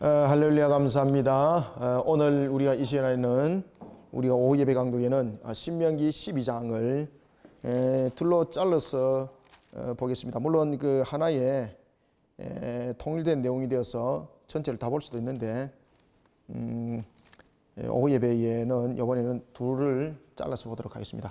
할렐루야 감사합니다. 오늘 우리가 이 시간에는 우리가 오후 예배 강독에는 신명기 12장을 둘로 잘라서 보겠습니다. 물론 그 하나의 통일된 내용이 되어서 전체를 다 볼 수도 있는데 오후 예배에는 이번에는 둘을 잘라서 보도록 하겠습니다.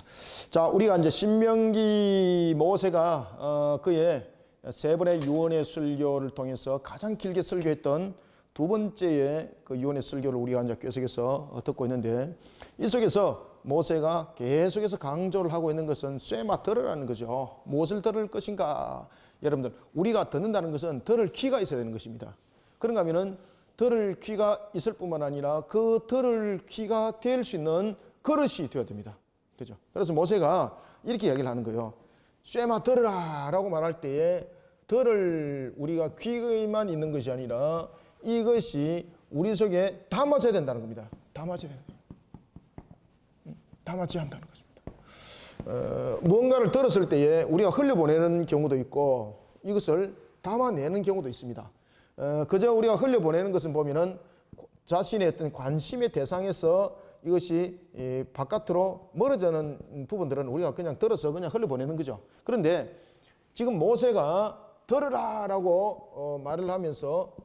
자, 우리가 이제 신명기 모세가 그의 세 번의 유언의 설교를 통해서 가장 길게 설교했던 두 번째의 그 유언의 설교를 우리가 이제 계속해서 듣고 있는데, 이 속에서 모세가 계속해서 강조를 하고 있는 것은 쇠마 들으라는 거죠. 무엇을 들을 것인가? 여러분들, 우리가 듣는다는 것은 들을 귀가 있어야 되는 것입니다. 그런가 하면은 들을 귀가 있을 뿐만 아니라 그 들을 귀가 될 수 있는 그릇이 되어야 됩니다. 그죠? 그래서 모세가 이렇게 이야기를 하는 거예요. 쇠마 들으라 라고 말할 때에 들을 우리가 귀만 있는 것이 아니라 이것이 우리 속에 담아져야 된다는 겁니다. 담아져야 된다. 담아져야 한다는 것입니다. 무언가를 들었을 때에 우리가 흘려보내는 경우도 있고 이것을 담아내는 경우도 있습니다. 그저 우리가 흘려보내는 것은 보면은 자신의 어떤 관심의 대상에서 이것이 바깥으로 멀어지는 부분들은 우리가 그냥 들어서 그냥 흘려보내는 거죠. 그런데 지금 모세가 들으라라고 말을 하면서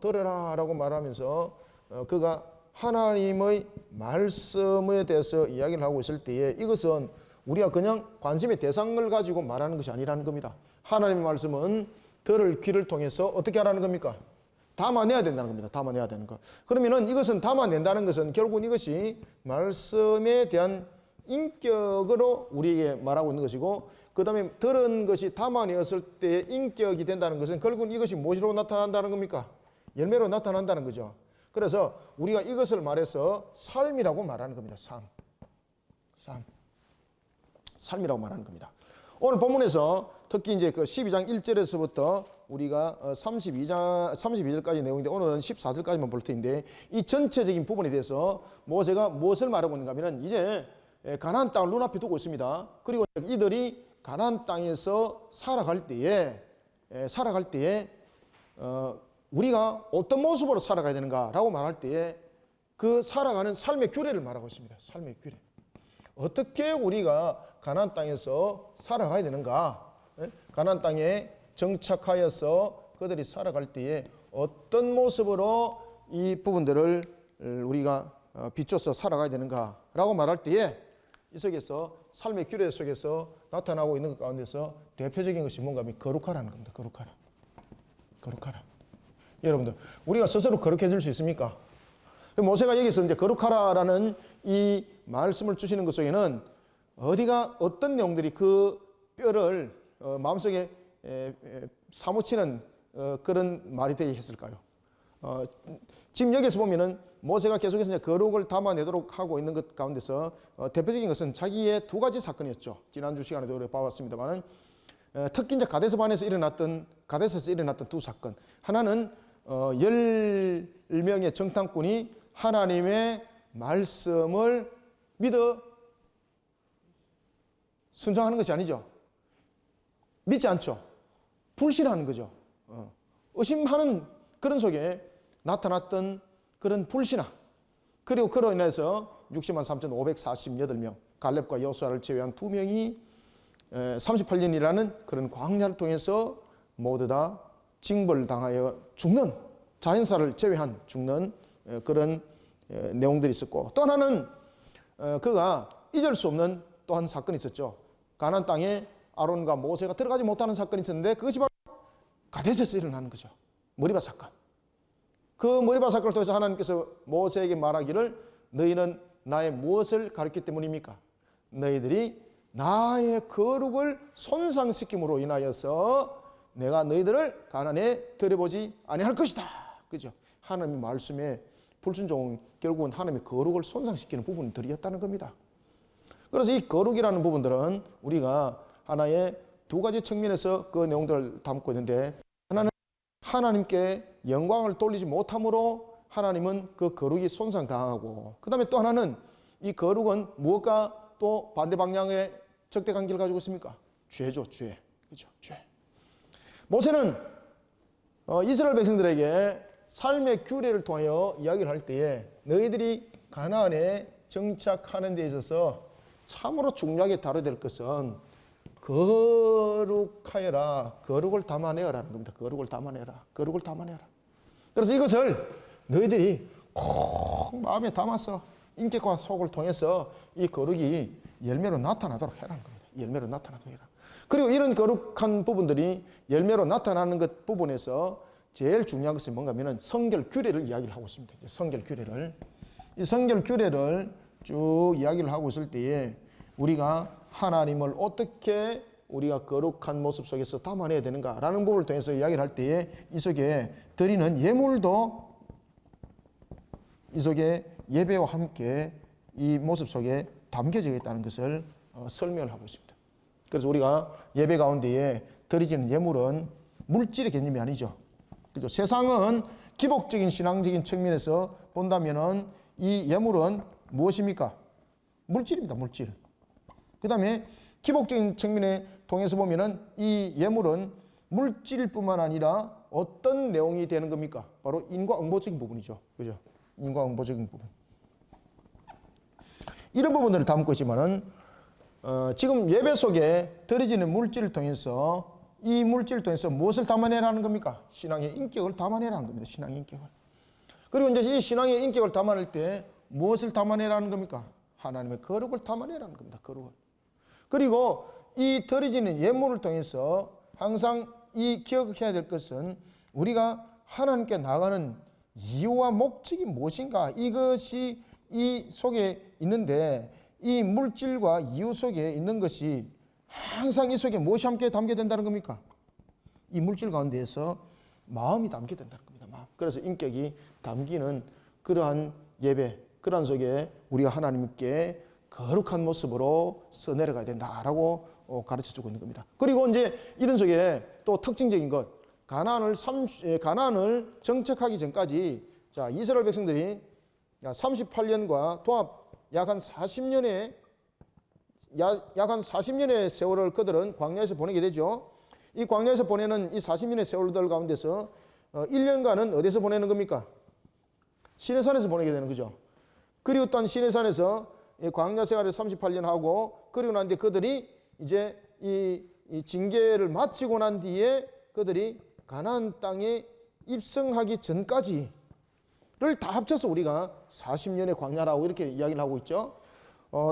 그가 하나님의 말씀에 대해서 이야기를 하고 있을 때에 이것은 우리가 그냥 관심의 대상을 가지고 말하는 것이 아니라는 겁니다. 하나님의 말씀은 들을 귀를 통해서 어떻게 하라는 겁니까? 담아내야 된다는 겁니다. 담아내야 되는 것. 그러면은 이것은 담아낸다는 것은 결국은 이것이 말씀에 대한 인격으로 우리에게 말하고 있는 것이고, 그 다음에 들은 것이 담아내었을 때 인격이 된다는 것은 결국은 이것이 무엇으로 나타난다는 겁니까? 열매로 나타난다는 거죠. 그래서 우리가 이것을 말해서 삶이라고 말하는 겁니다. 삶이라고 말하는 겁니다. 오늘 본문에서 특히 이제 그 12장 1절에서부터 우리가 32절까지 내용인데 오늘은 14절까지만 볼 텐데, 이 전체적인 부분에 대해서 모세가 무엇을 말하고 있는가 하면 이제 가나안 땅을 눈앞에 두고 있습니다. 그리고 이들이 가나안 땅에서 살아갈 때에 우리가 어떤 모습으로 살아가야 되는가라고 말할 때에 그 살아가는 삶의 규례를 말하고 있습니다. 삶의 규례. 어떻게 우리가 가나안 땅에서 살아가야 되는가? 가나안 땅에 정착하여서 그들이 살아갈 때에 어떤 모습으로 이 부분들을 우리가 비춰서 살아가야 되는가라고 말할 때에 이 속에서 삶의 규례 속에서 나타나고 있는 것 가운데서 대표적인 것이 뭔가 하면 거룩하라는 겁니다. 거룩하라. 여러분들, 우리가 스스로 거룩해질 수 있습니까? 모세가 여기서 이제 거룩하라라는 이 말씀을 주시는 것 속에는 어떤 내용들이 그 뼈를 마음속에 사무치는 그런 말이 되게 했을까요? 지금 여기서 보면은 모세가 계속해서 이제 거룩을 담아내도록 하고 있는 것 가운데서 대표적인 것은 자기의 두 가지 사건이었죠. 지난주 시간에도 우리가 봐왔습니다만은 특히 이제 가데스에서 일어났던 두 사건. 하나는 10명의 정탐꾼이 하나님의 말씀을 믿어 순종하는 것이 아니죠. 믿지 않죠. 불신하는 거죠. 의심하는 그런 속에 나타났던 그런 불신함. 그리고 그로 인해서 60만 3,548명, 갈렙과 여호수아를 제외한 2명이 38년이라는 그런 광야를 통해서 모두 다 징벌을 당하여 죽는, 자연사를 제외한 죽는 그런 내용들이 있었고, 또 하나는 그가 잊을 수 없는 또 한 사건이 있었죠. 가나안 땅에 아론과 모세가 들어가지 못하는 사건이 있었는데 그것이 바로 가데스에서 일어나는 거죠. 머리바 사건. 그 머리바 사건을 통해서 하나님께서 모세에게 말하기를 너희는 나의 무엇을 가르쳤기 때문입니까? 너희들이 나의 거룩을 손상시킴으로 인하여서 내가 너희들을 가나안에 들여보지 아니할 것이다. 그죠? 하나님의 말씀에 불순종은 결국은 하나님의 거룩을 손상시키는 부분들이었다는 겁니다. 그래서 이 거룩이라는 부분들은 우리가 하나의 두 가지 측면에서 그 내용들을 담고 있는데, 하나는 하나님께 영광을 돌리지 못함으로 하나님은 그 거룩이 손상당하고, 그 다음에 또 하나는 이 거룩은 무엇과 또 반대 방향의 적대 관계를 가지고 있습니까? 죄죠, 죄. 그죠? 죄. 모세는 이스라엘 백성들에게 삶의 규례를 통하여 이야기를 할 때에 너희들이 가나안에 정착하는 데 있어서 참으로 중요하게 다뤄야 될 것은 거룩하여라. 거룩을 담아내어라는 겁니다. 거룩을 담아내라. 거룩을 담아내라. 그래서 이것을 너희들이 꼭 마음에 담아서 인격과 속을 통해서 이 거룩이 열매로 나타나도록 해라는 겁니다. 열매로 나타나도록 해라. 그리고 이런 거룩한 부분들이 열매로 나타나는 것 부분에서 제일 중요한 것은 뭔가 하면 성결 규례를 이야기를 하고 있습니다. 성결 규례를. 이 성결 규례를 쭉 이야기를 하고 있을 때에 우리가 하나님을 어떻게 우리가 거룩한 모습 속에서 담아내야 되는가라는 부분을 통해서 이야기를 할 때에 이 속에 드리는 예물도 이 속에 예배와 함께 이 모습 속에 담겨져 있다는 것을 설명을 하고 있습니다. 그래서 우리가 예배 가운데에 드려지는 예물은 물질의 개념이 아니죠. 그죠? 세상은 기복적인 신앙적인 측면에서 본다면은 이 예물은 무엇입니까? 물질입니다. 물질. 그 다음에 기복적인 측면에 통해서 보면은 이 예물은 물질뿐만 아니라 어떤 내용이 되는 겁니까? 바로 인과응보적인 부분이죠. 그죠? 인과응보적인 부분. 이런 부분들을 담고 있지만은 지금 예배 속에 드려지는 물질을 통해서 이 물질을 통해서 무엇을 담아내라는 겁니까? 신앙의 인격을 담아내라는 겁니다. 신앙의 인격을. 그리고 이제 이 신앙의 인격을 담아낼 때 무엇을 담아내라는 겁니까? 하나님의 거룩을 담아내라는 겁니다. 거룩을. 그리고 이 드려지는 예물을 통해서 항상 이 기억해야 될 것은 우리가 하나님께 나가는 이유와 목적이 무엇인가, 이것이 이 속에 있는데 이 물질과 이유 속에 있는 것이 항상 이 속에 무엇이 함께 담게 된다는 겁니까? 이 물질 가운데에서 마음이 담게 된다는 겁니다. 마음. 그래서 인격이 담기는 그러한 예배, 그러한 속에 우리가 하나님께 거룩한 모습으로 써내려가야 된다라고 가르쳐주고 있는 겁니다. 그리고 이제 이런 속에 또 특징적인 것, 가나안을 정착하기 전까지 자 이스라엘 백성들이 38년과 도합 약 한 40년의 세월을 그들은 광야에서 보내게 되죠. 이 광야에서 보내는 이 40년의 세월들 가운데서 1년간은 어디서 보내는 겁니까? 시내산에서 보내게 되는 거죠. 그리고 또한 시내산에서 광야 생활을 38년 하고 그리고 난 뒤에 그들이 이제 이 징계를 마치고 난 뒤에 그들이 가나안 땅에 입성하기 전까지를 다 합쳐서 우리가 40년의 광야라고 이렇게 이야기를 하고 있죠.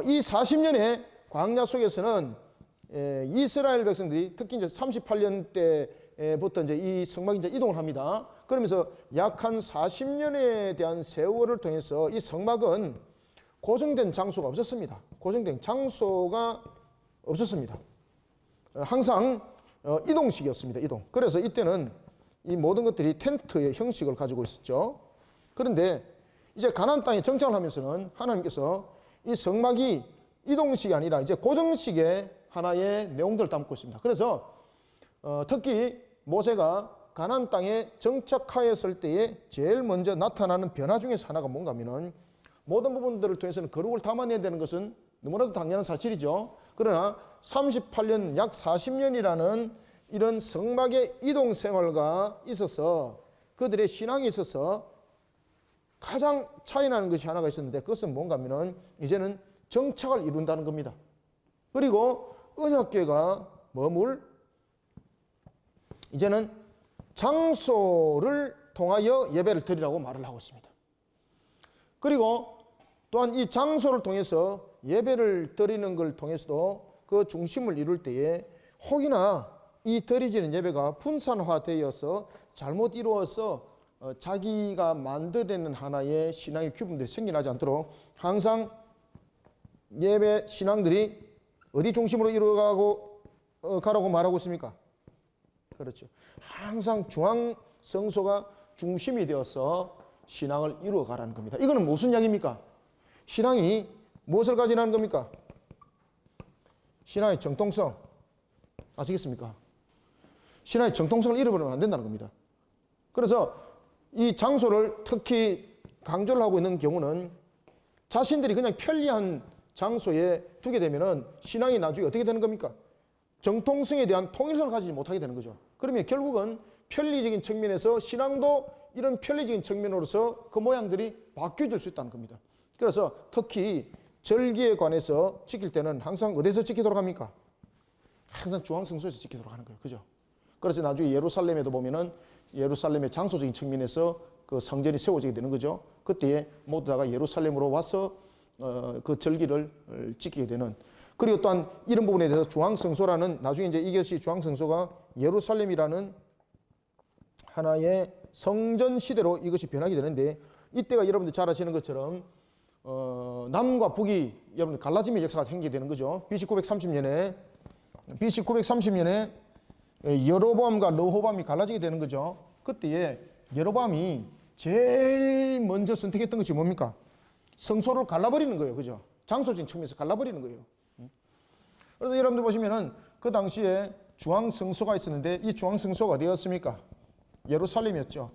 이 40년의 광야 속에서는 이스라엘 백성들이 특히 이제 38년 때부터 이제 이 성막이 이제 이동을 합니다. 그러면서 약 한 40년에 대한 세월을 통해서 이 성막은 고정된 장소가 없었습니다. 고정된 장소가 없었습니다. 항상 이동식이었습니다. 이동. 그래서 이때는 이 모든 것들이 텐트의 형식을 가지고 있었죠. 그런데 이제 가나안 땅에 정착을 하면서는 하나님께서 이 성막이 이동식이 아니라 이제 고정식의 하나의 내용들을 담고 있습니다. 그래서 특히 모세가 가나안 땅에 정착하였을 때에 제일 먼저 나타나는 변화 중에서 하나가 뭔가 하면은 모든 부분들을 통해서는 거룩을 담아내야 되는 것은 너무나도 당연한 사실이죠. 그러나 38년, 약 40년이라는 이런 성막의 이동 생활과 있어서 그들의 신앙에 있어서 가장 차이나는 것이 하나가 있었는데 그것은 뭔가 하면은 이제는 정착을 이룬다는 겁니다. 그리고 언약궤가 머물 이제는 장소를 통하여 예배를 드리라고 말을 하고 있습니다. 그리고 또한 이 장소를 통해서 예배를 드리는 걸 통해서도 그 중심을 이룰 때에 혹이나 이 드려지는 예배가 분산화되어서 잘못 이루어서 자기가 만들어내는 하나의 신앙의 규범들이 생겨나지 않도록 항상 예배 신앙들이 어디 중심으로 가라고 말하고 있습니까? 그렇죠. 항상 중앙 성소가 중심이 되어서 신앙을 이루어가라는 겁니다. 이거는 무슨 이야기입니까? 신앙이 무엇을 가지라는 겁니까? 신앙의 정통성. 아시겠습니까? 신앙의 정통성을 잃어버리면 안 된다는 겁니다. 그래서 이 장소를 특히 강조를 하고 있는 경우는 자신들이 그냥 편리한 장소에 두게 되면은 신앙이 나중에 어떻게 되는 겁니까? 정통성에 대한 통일성을 가지지 못하게 되는 거죠. 그러면 결국은 편리적인 측면에서 신앙도 이런 편리적인 측면으로서 그 모양들이 바뀌어질 수 있다는 겁니다. 그래서 특히 절기에 관해서 지킬 때는 항상 어디서 지키도록 합니까? 항상 중앙성소에서 지키도록 하는 거예요. 그죠? 그래서 나중에 예루살렘에도 보면은 예루살렘의 장소적인 측면에서 그 성전이 세워지게 되는 거죠. 그때에 모두 다가 예루살렘으로 와서 그 절기를 지키게 되는. 그리고 또한 이런 부분에 대해서 중앙성소라는, 나중에 이제 이것이 중앙성소가 예루살렘이라는 하나의 성전 시대로 이것이 변하게 되는데, 이때가 여러분들 잘 아시는 것처럼 남과 북이 여러분 갈라짐의 역사가 생기게 되는 거죠. BC 930년에 여로보암과 르호보암이 갈라지게 되는 거죠. 그때에 여로보암이 제일 먼저 선택했던 것이 뭡니까? 성소를 갈라버리는 거예요. 그죠? 장소적인 측면에서 갈라버리는 거예요. 그래서 여러분들 보시면은 그 당시에 중앙성소가 있었는데 이 중앙성소가 어디였습니까? 예루살렘이었죠.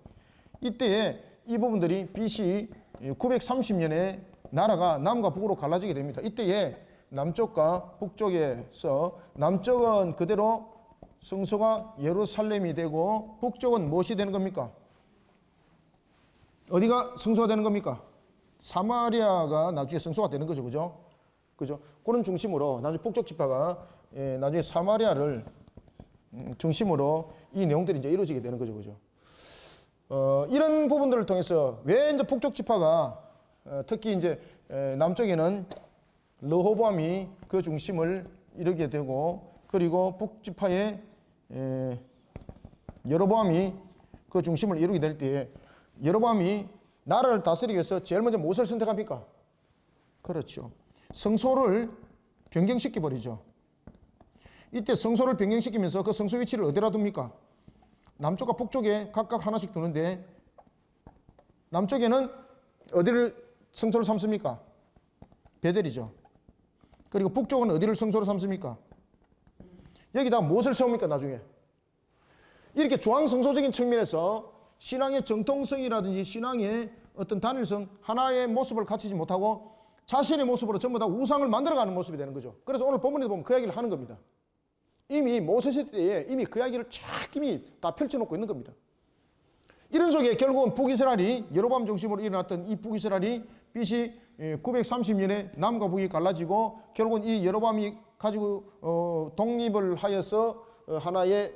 이때에 이 부분들이 BC 930년에 나라가 남과 북으로 갈라지게 됩니다. 이때에 남쪽과 북쪽에서 남쪽은 그대로 성소가 예루살렘이 되고 북쪽은 무엇이 되는 겁니까? 어디가 성소가 되는 겁니까? 사마리아가 나중에 성소가 되는 거죠. 그죠? 그런 중심으로 나중에 북쪽 지파가 나중에 사마리아를 중심으로 이 내용들이 이제 이루어지게 되는 거죠. 이런 부분들을 통해서 왜 이제 북쪽 지파가 특히 이제 남쪽에는 르호보암이 그 중심을 이루게 되고, 그리고 북지파의 여로보암이 그 중심을 이루게 될 때에 여로보암이 나라를 다스리기 위해서 제일 먼저 무엇을 선택합니까? 그렇죠. 성소를 변경시켜 버리죠. 이때 성소를 변경시키면서 그 성소 위치를 어디다 둡니까? 남쪽과 북쪽에 각각 하나씩 두는데, 남쪽에는 어디를 성소로 삼습니까? 베델이죠. 그리고 북쪽은 어디를 성소로 삼습니까? 여기다 무엇을 세웁니까? 나중에 이렇게 중앙성소적인 측면에서 신앙의 정통성이라든지 신앙의 어떤 단일성, 하나의 모습을 갖추지 못하고 자신의 모습으로 전부 다 우상을 만들어가는 모습이 되는 거죠. 그래서 오늘 본문에도 보면 그 이야기를 하는 겁니다. 이미 모세시 때에 이미 그 이야기를 쫙 이미 다 펼쳐놓고 있는 겁니다. 이런 속에 결국은 북이스라엘이 여로보암 중심으로 일어났던 이 북이스라엘이 BC 930년에 남과 북이 갈라지고 결국은 이 여로보암이 가지고 독립을 하여서 하나의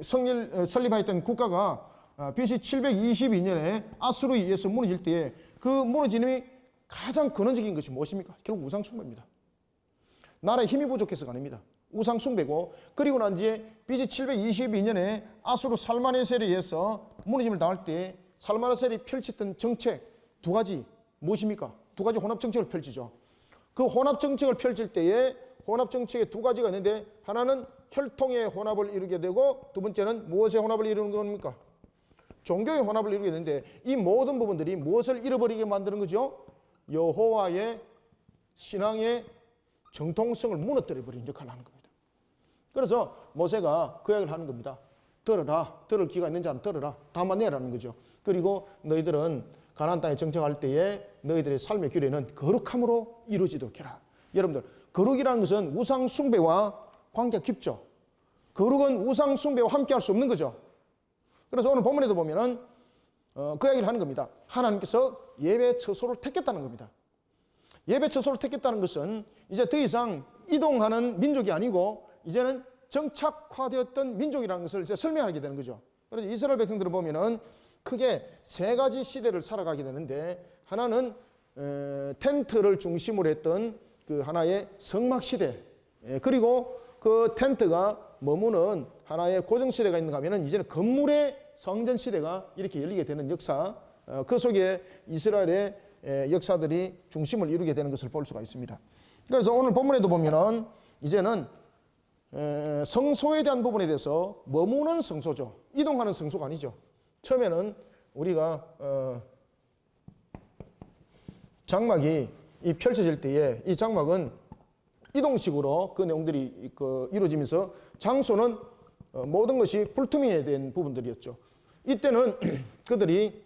설립하였던 국가가 BC 722년에 아수르에 의해서 무너질 때에 그 무너짐이 가장 근원적인 것이 무엇입니까? 결국 우상 숭배입니다. 나라에 힘이 부족해서가 아닙니다. 우상 숭배고, 그리고 난 뒤에 BC 722년에 아수르 살마네셀에 의해서 무너짐을 당할 때 살마네셀이 펼쳤던 정책 두 가지 무엇입니까? 두 가지 혼합 정책을 펼치죠. 그 혼합 정책을 펼칠 때에 혼합 정책에 두 가지가 있는데, 하나는 혈통의 혼합을 이루게 되고 두 번째는 무엇의 혼합을 이루는 겁니까? 종교의 혼합을 이루게 되는데, 이 모든 부분들이 무엇을 잃어버리게 만드는 거죠? 여호와의 신앙의 정통성을 무너뜨려버리는 역할을 하는 겁니다. 그래서 모세가 그 이야기를 하는 겁니다. 들어라. 들을 귀가 있는 자는 들어라. 다만 내라는 거죠. 그리고 너희들은 가나안 땅에 정착할 때에 너희들의 삶의 규례는 거룩함으로 이루어지도록 해라. 여러분들, 거룩이라는 것은 우상 숭배와 관계가 깊죠. 거룩은 우상 숭배와 함께할 수 없는 거죠. 그래서 오늘 본문에도 보면은 그 이야기를 하는 겁니다. 하나님께서 예배 처소를 택했다는 겁니다. 예배 처소를 택했다는 것은 이제 더 이상 이동하는 민족이 아니고 이제는 정착화되었던 민족이라는 것을 이제 설명하게 되는 거죠. 그래서 이스라엘 백성들을 보면은 크게 세 가지 시대를 살아가게 되는데, 하나는 텐트를 중심으로 했던 그 하나의 성막 시대, 그리고 그 텐트가 머무는 하나의 고정 시대가 있는가 하면은 이제는 건물의 성전 시대가 이렇게 열리게 되는 역사, 그 속에 이스라엘의 역사들이 중심을 이루게 되는 것을 볼 수가 있습니다. 그래서 오늘 본문에도 보면은 이제는 성소에 대한 부분에 대해서 머무는 성소죠. 이동하는 성소가 아니죠. 처음에는 우리가 장막이 펼쳐질 때에 이 장막은 이동식으로 그 내용들이 이루어지면서 장소는 모든 것이 불투명에 된 부분들이었죠. 이때는 그들이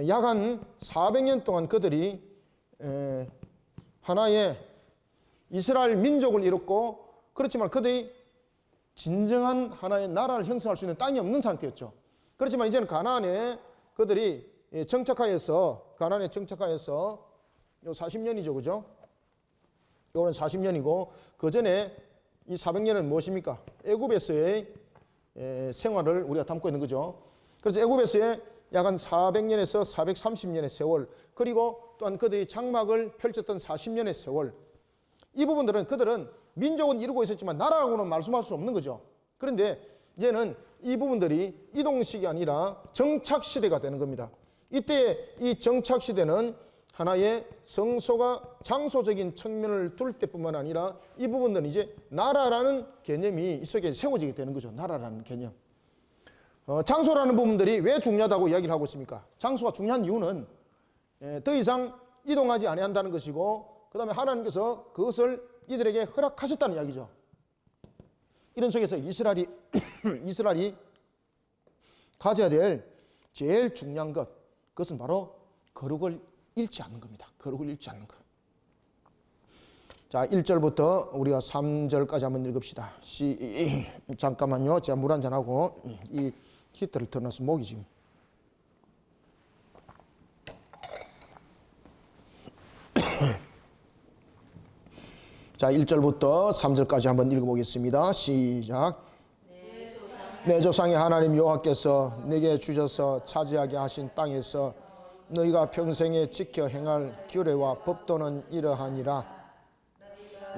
약 한 400년 동안 그들이 하나의 이스라엘 민족을 이뤘고, 그렇지만 그들이 진정한 하나의 나라를 형성할 수 있는 땅이 없는 상태였죠. 그렇지만 이제는 가나안에 그들이 정착하여서, 가나안에 정착하여서 요 40년이죠, 그죠? 요거는 40년이고, 그 전에 이 400년은 무엇입니까? 애굽에서의 생활을 우리가 담고 있는 거죠. 그래서 애굽에서의 약 한 400년에서 430년의 세월, 그리고 또한 그들이 장막을 펼쳤던 40년의 세월, 이 부분들은 그들은 민족은 이루고 있었지만 나라라고는 말씀할 수 없는 거죠. 그런데 이제는 이 부분들이 이동식이 아니라 정착시대가 되는 겁니다. 이때 이 정착시대는 하나의 성소가 장소적인 측면을 둘 때뿐만 아니라 이 부분들은 이제 나라라는 개념이 이 속에 세워지게 되는 거죠. 나라라는 개념. 장소라는 부분들이 왜 중요하다고 이야기를 하고 있습니까? 장소가 중요한 이유는 더 이상 이동하지 아니한다는 것이고, 그 다음에 하나님께서 그것을 이들에게 허락하셨다는 이야기죠. 이런 속에서 이스라엘이 가져야 될 제일 중요한 것, 그것은 바로 거룩을 잃지 않는 겁니다. 거룩을 잃지 않는 것. 자, 1절부터 우리가 3절까지 한번 읽읍시다. 잠깐만요. 제가 물 한잔 하고 이 히터를 틀어놔서 목이 지금. 자, 1절부터 3절까지 한번 읽어보겠습니다. 시작. 내 조상의 하나님 여호와께서 내게 주셔서 차지하게 하신 땅에서 너희가 평생에 지켜 행할 규례와 법도는 이러하니라.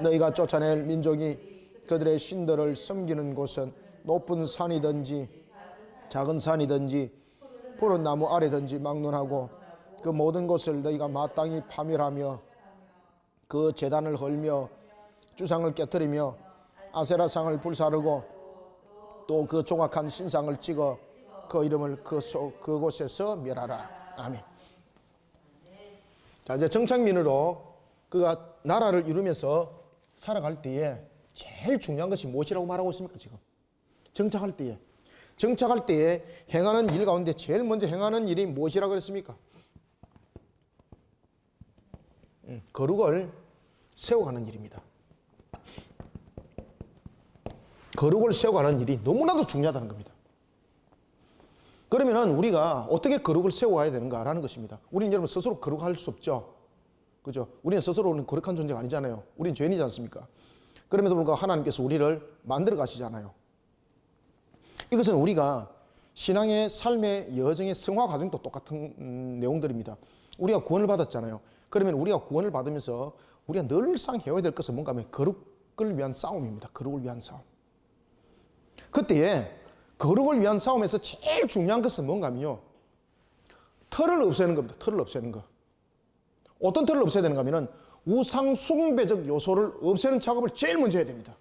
너희가 쫓아낼 민족이 그들의 신들을 섬기는 곳은 높은 산이든지 작은 산이든지 푸른 나무 아래든지 막론하고, 그 모든 것을 너희가 마땅히 파멸하며 그 제단을 헐며 주상을 깨뜨리며 아세라상을 불사르고 또 그 조각한 신상을 찍어 그 이름을 그곳에서 멸하라. 아멘. 자, 이제 정착민으로 그가 나라를 이루면서 살아갈 때에 제일 중요한 것이 무엇이라고 말하고 있습니까? 지금 정착할 때에 행하는 일 가운데 제일 먼저 행하는 일이 무엇이라고 그랬습니까? 거룩을 세워가는 일입니다. 거룩을 세워가는 일이 너무나도 중요하다는 겁니다. 그러면은 우리가 어떻게 거룩을 세워가야 되는가라는 것입니다. 우리는 여러분 스스로 거룩할 수 없죠. 그죠? 우리는 스스로는 거룩한 존재가 아니잖아요. 우리는 죄인이지 않습니까? 그럼에도 불구하고 하나님께서 우리를 만들어 가시잖아요. 이것은 우리가 신앙의 삶의 여정의 성화 과정도 똑같은 내용들입니다. 우리가 구원을 받았잖아요. 그러면 우리가 구원을 받으면서 우리가 늘상 해야 될 것은 뭔가 하면 거룩을 위한 싸움입니다. 거룩을 위한 싸움. 그때에 거룩을 위한 싸움에서 제일 중요한 것은 뭔가 하면요, 틀을 없애는 겁니다. 틀을 없애는 거. 어떤 틀을 없애야 되는가 하면은 우상 숭배적 요소를 없애는 작업을 제일 먼저 해야 됩니다.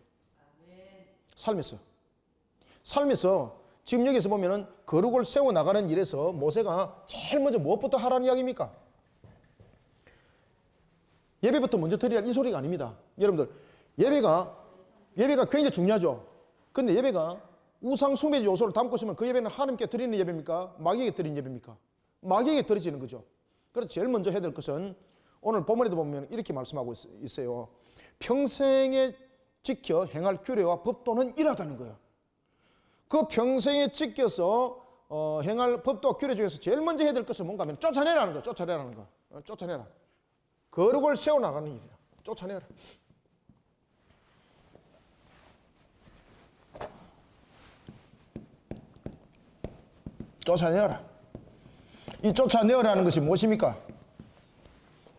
삶에서 지금 여기서 보면은 거룩을 세워나가는 일에서 모세가 제일 먼저 무엇부터 하라는 이야기입니까? 예배부터 먼저 드리라 이 소리가 아닙니다. 여러분들, 예배가 굉장히 중요하죠. 근데 예배가 우상 숭배 요소를 담고 있으면 그 예배는 하나님께 드리는 예배입니까? 마귀에게 드리는 예배입니까? 마귀에게 드려지는 거죠. 그래서 제일 먼저 해야 될 것은 오늘 본문에도 보면 이렇게 말씀하고 있어요. 평생에 지켜 행할 규례와 법도는 이러하다는 거예요. 그 평생에 지켜서 행할 법도와 규례 중에서 제일 먼저 해야 될 것은 뭔가 하면 쫓아내라는 거예요. 쫓아내라. 거룩을 세워나가는 일이야. 쫓아내라. 쫓아내어라. 이 쫓아내어라는 것이 무엇입니까?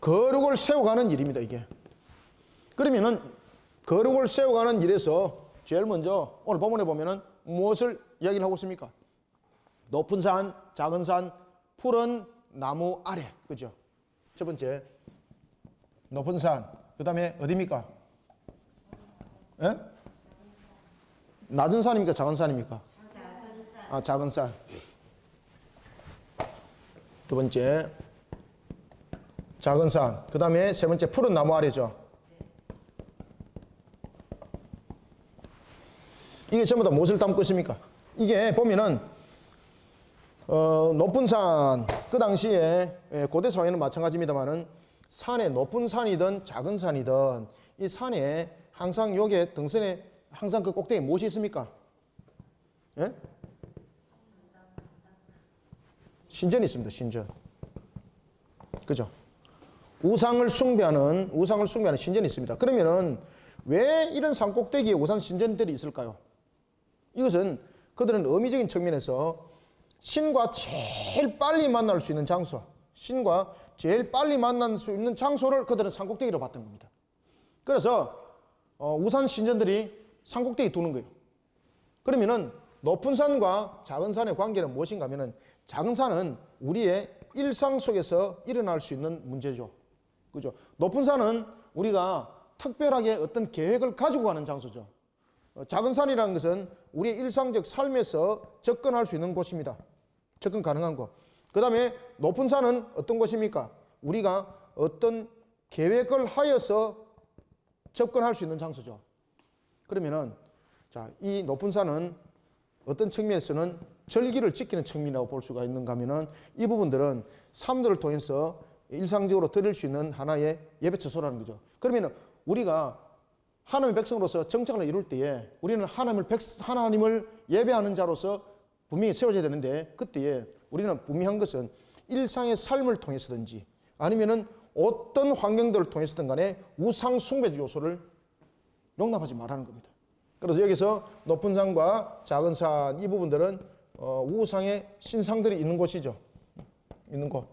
거룩을 세워가는 일입니다, 이게. 그러면은 거룩을 세워가는 일에서 제일 먼저 오늘 본문에 보면은 무엇을 이야기를 하고 있습니까? 높은 산, 작은 산, 푸른 나무 아래. 그죠? 첫 번째, 높은 산. 그 다음에 어디입니까? 예? 낮은 산입니까? 작은 산입니까? 아, 작은 산. 두 번째, 작은 산. 그 다음에 세 번째, 푸른 나무 아래죠. 이게 전부 다 무엇을 담고 있습니까? 이게 보면은 높은 산, 그 당시에 고대 사회는 마찬가지입니다만은 산에 높은 산이든 작은 산이든 이 산에 항상 요게 등선에 항상 그 꼭대기에 무엇이 있습니까? 예? 신전이 있습니다. 신전. 그죠? 우상을 숭배하는 신전이 있습니다. 그러면은 왜 이런 산 꼭대기에 우상 신전들이 있을까요? 이것은 그들은 의미적인 측면에서 신과 제일 빨리 만날 수 있는 장소, 신과 제일 빨리 만날 수 있는 장소를 그들은 산 꼭대기로 봤던 겁니다. 그래서 우상 신전들이 산 꼭대기에 두는 거예요. 그러면은 높은 산과 작은 산의 관계는 무엇인가 하면은 작은 산은 우리의 일상 속에서 일어날 수 있는 문제죠. 그죠? 높은 산은 우리가 특별하게 어떤 계획을 가지고 가는 장소죠. 작은 산이라는 것은 우리의 일상적 삶에서 접근할 수 있는 곳입니다. 접근 가능한 곳. 그 다음에 높은 산은 어떤 곳입니까? 우리가 어떤 계획을 하여서 접근할 수 있는 장소죠. 그러면은 자, 이 높은 산은 어떤 측면에서는 절기를 지키는 측면이라고 볼 수가 있는가 하면은 이 부분들은 사람들을 통해서 일상적으로 드릴 수 있는 하나의 예배 처소라는 거죠. 그러면 우리가 하나님의 백성으로서 정착을 이룰 때에 우리는 하나님을 예배하는 자로서 분명히 세워져야 되는데 그때에 우리는 분명한 것은 일상의 삶을 통해서든지 아니면은 어떤 환경들을 통해서든 간에 우상 숭배 요소를 용납하지 말라는 겁니다. 그래서 여기서 높은 산과 작은 산 이 부분들은 우상의 신상들이 있는 곳이죠. 있는 곳.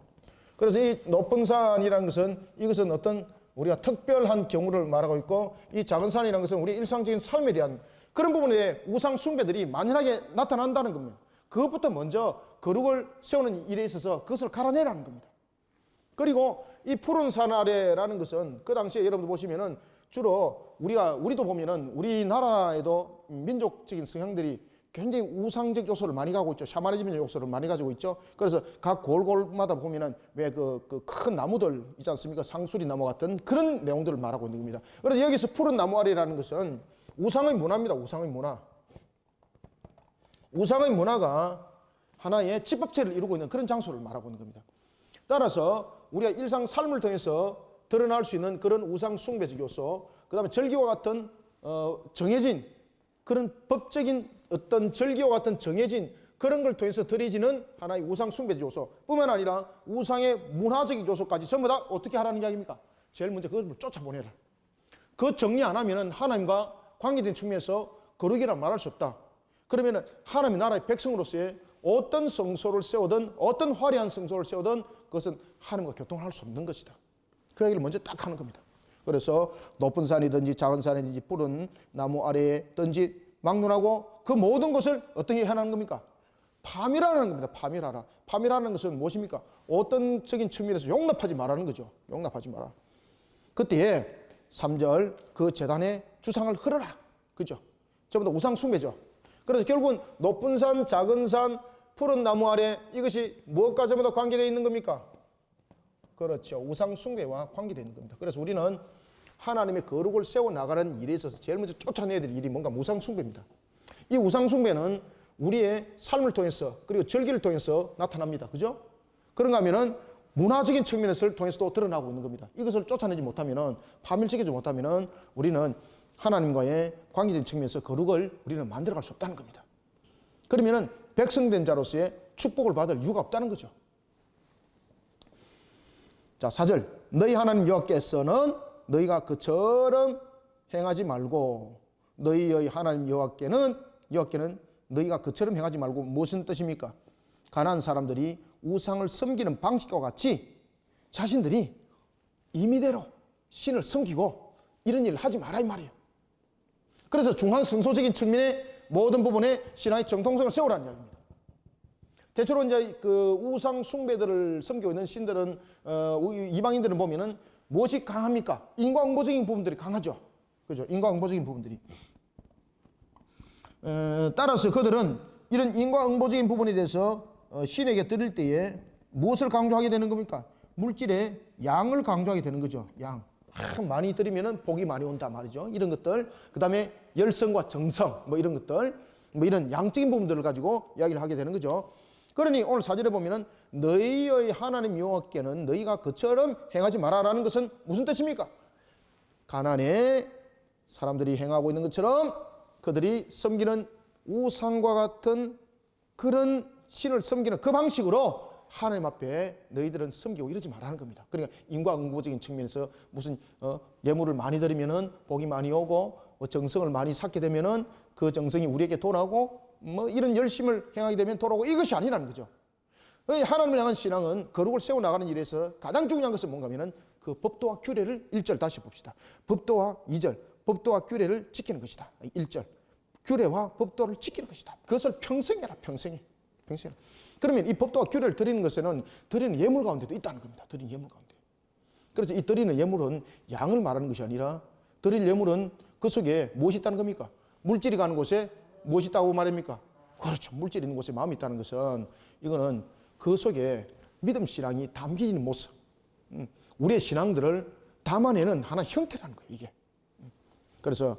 그래서 이 높은 산이라는 것은 이것은 어떤 우리가 특별한 경우를 말하고 있고 이 작은 산이라는 것은 우리 일상적인 삶에 대한 그런 부분에 우상 숭배들이 만연하게 나타난다는 겁니다. 그것부터 먼저 거룩을 세우는 일에 있어서 그것을 갈아내라는 겁니다. 그리고 이 푸른 산 아래라는 것은 그 당시에 여러분들 보시면은 주로 우리도 보면은 우리나라에도 민족적인 성향들이 굉장히 우상적 요소를 많이 가고 있죠. 샤머니즘 요소를 많이 가지고 있죠. 그래서 각 골골마다 보면은 왜 그 큰 나무들 있지 않습니까? 상수리 나무 같은 그런 내용들을 말하고 있는 겁니다. 그래서 여기서 푸른 나무 아래라는 것은 우상의 문화입니다. 우상의 문화. 우상의 문화가 하나의 집합체를 이루고 있는 그런 장소를 말하고 있는 겁니다. 따라서 우리가 일상 삶을 통해서 드러날 수 있는 그런 우상 숭배적 요소, 그 다음에 절기와 같은 정해진 그런 법적인 어떤 절기와 같은 정해진 그런 걸 통해서 드려지는 하나의 우상 숭배적 요소 뿐만 아니라 우상의 문화적인 요소까지 전부 다 어떻게 하라는 이야기입니까? 제일 먼저 그것을 쫓아보내라. 그 정리 안 하면은 하나님과 관계된 측면에서 거룩이라 말할 수 없다. 그러면은 하나님의 나라의 백성으로서의 어떤 성소를 세우든 어떤 화려한 성소를 세우든 그것은 하나님과 교통을 할 수 없는 것이다. 그 얘기를 먼저 딱 하는 겁니다. 그래서 높은 산이든지 작은 산이든지 푸른 나무 아래든지 막론하고 그 모든 것을 어떻게 해나는 겁니까? 파멸하라는 겁니다. 파멸하라. 파멸하는 것은 무엇입니까? 어떤적인 측면에서 용납하지 말라는 거죠. 용납하지 마라. 그때에 3절 그 제단에 주상을 흐르라. 그죠? 전부 다 우상 숭배죠. 그래서 결국은 높은 산, 작은 산, 푸른 나무 아래 이것이 무엇과 전부 다 관계되어 있는 겁니까? 그렇죠. 우상 숭배와 관계되어 있는 겁니다. 그래서 우리는 하나님의 거룩을 세워나가는 일에 있어서 제일 먼저 쫓아내야 될 일이 뭔가 우상 숭배입니다. 이 우상 숭배는 우리의 삶을 통해서 그리고 절기를 통해서 나타납니다. 그죠? 그런가 하면은 문화적인 측면에서 통해서도 드러나고 있는 겁니다. 이것을 쫓아내지 못하면은 파멸시키지 못하면은 우리는 하나님과의 관계적인 측면에서 거룩을 우리는 만들어갈 수 없다는 겁니다. 그러면은 백성된 자로서의 축복을 받을 이유가 없다는 거죠. 자, 4절 너희 하나님 여호와께서는 너희가 그처럼 행하지 말고 너희의 하나님 여호와께는 너희가 그처럼 행하지 말고 무슨 뜻입니까? 가나안 사람들이 우상을 섬기는 방식과 같이 자신들이 임의대로 신을 섬기고 이런 일을 하지 마라 이 말이에요. 그래서 중앙 성소적인 측면의 모든 부분에 신앙의 정통성을 세우라는 이야기입니다. 대체로 이제 그 우상 숭배들을 섬기고 있는 신들은 이방인들은 보면은 무엇이 강합니까? 인과응보적인 부분들이 강하죠. 그죠? 인과응보적인 부분들이. 따라서 그들은 이런 인과응보적인 부분에 대해서 신에게 드릴 때에 무엇을 강조하게 되는 겁니까? 물질의 양을 강조하게 되는 거죠. 양. 많이 드리면은 복이 많이 온다 말이죠. 이런 것들. 그 다음에 열성과 정성, 뭐 이런 것들. 뭐 이런 양적인 부분들을 가지고 이야기를 하게 되는 거죠. 그러니 오늘 4절에 보면은 너희의 하나님 여호와께는 너희가 그처럼 행하지 마라라는 것은 무슨 뜻입니까? 가나안의 사람들이 행하고 있는 것처럼 그들이 섬기는 우상과 같은 그런 신을 섬기는 그 방식으로 하나님 앞에 너희들은 섬기고 이러지 말라는 겁니다. 그러니까 인과응보적인 측면에서 무슨 예물을 많이 드리면은 복이 많이 오고 정성을 많이 쌓게 되면은 그 정성이 우리에게 돌아오고 뭐 이런 열심을 행하게 되면 돌아오고 이것이 아니라는 거죠. 하나님을 향한 신앙은 거룩을 세워나가는 일에서 가장 중요한 것은 뭔가 하면은 그 법도와 규례를 1절 다시 봅시다. 법도와 2절, 법도와 규례를 지키는 것이다. 1절, 규례와 법도를 지키는 것이다. 그것을 평생 해라, 평생. 그러면 이 법도와 규례를 드리는 것에는 드리는 예물 가운데도 있다는 겁니다. 드리는 예물 가운데. 그래서 이 드리는 예물은 양을 말하는 것이 아니라 드릴 예물은 그 속에 무엇이 있다는 겁니까? 물질이 가는 곳에 무엇이 있다고 말합니까? 그렇죠. 물질이 있는 곳에 마음이 있다는 것은 이거는 그 속에 믿음 신앙이 담겨있는 모습, 우리의 신앙들을 담아내는 하나의 형태라는 거예요, 이게. 그래서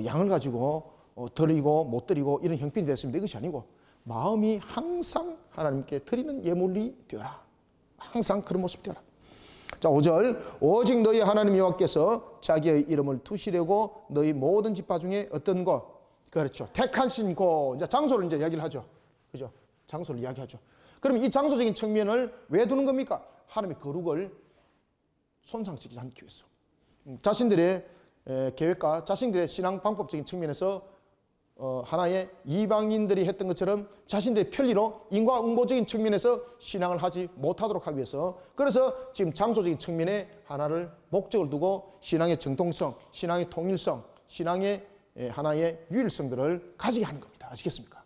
양을 가지고 드리고 못 드리고 이런 형편이 됐습니다. 이것이 아니고 마음이 항상 하나님께 드리는 예물이 되어라. 항상 그런 모습 되어라. 자, 5절, 오직 너희 하나님 여호와께서 자기의 이름을 두시려고 너희 모든 지파 중에 어떤 것, 그렇죠, 택하신 곳, 이제 장소를 이제 이야기를 하죠. 그죠? 장소를 이야기하죠. 그럼 이 장소적인 측면을 왜 두는 겁니까? 하나님의 거룩을 손상시키지 않기 위해서. 자신들의 계획과 자신들의 신앙 방법적인 측면에서 하나의 이방인들이 했던 것처럼 자신들의 편리로 인과응보적인 측면에서 신앙을 하지 못하도록 하기 위해서, 그래서 지금 장소적인 측면에 하나를 목적을 두고 신앙의 정통성, 신앙의 통일성, 신앙의 하나의 유일성들을 가지게 하는 겁니다. 아시겠습니까?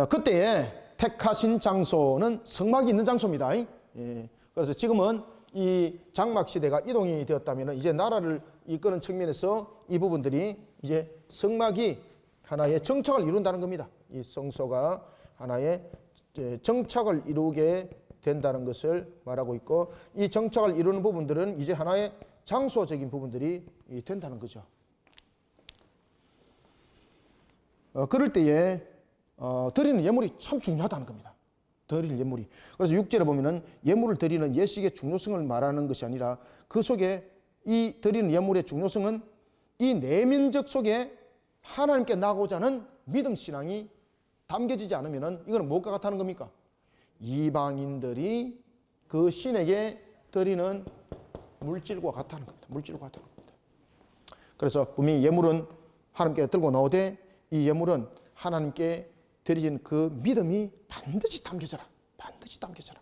그때에 택하신 장소는 성막이 있는 장소입니다. 그래서 지금은 이 장막 시대가 이동이 되었다면 이제 나라를 이끄는 측면에서 이 부분들이 이제 성막이 하나의 정착을 이룬다는 겁니다. 이 성소가 하나의 정착을 이루게 된다는 것을 말하고 있고, 이 정착을 이루는 부분들은 이제 하나의 장소적인 부분들이 된다는 거죠. 그럴 때에 드리는 예물이 참 중요하다는 겁니다. 드릴 예물이. 그래서 6절에 보면은 예물을 드리는 예식의 중요성을 말하는 것이 아니라 그 속에 이 드리는 예물의 중요성은 이 내면적 속에 하나님께 나가고자 하는 믿음 신앙이 담겨지지 않으면은 이거는 무엇과 같다는 겁니까? 이방인들이 그 신에게 드리는 물질과 같다는 겁니다. 물질과 같다는 겁니다. 그래서 분명히 예물은 하나님께 들고 나오되 이 예물은 하나님께 드려진 그 믿음이 반드시 담겨져라. 반드시 담겨져라.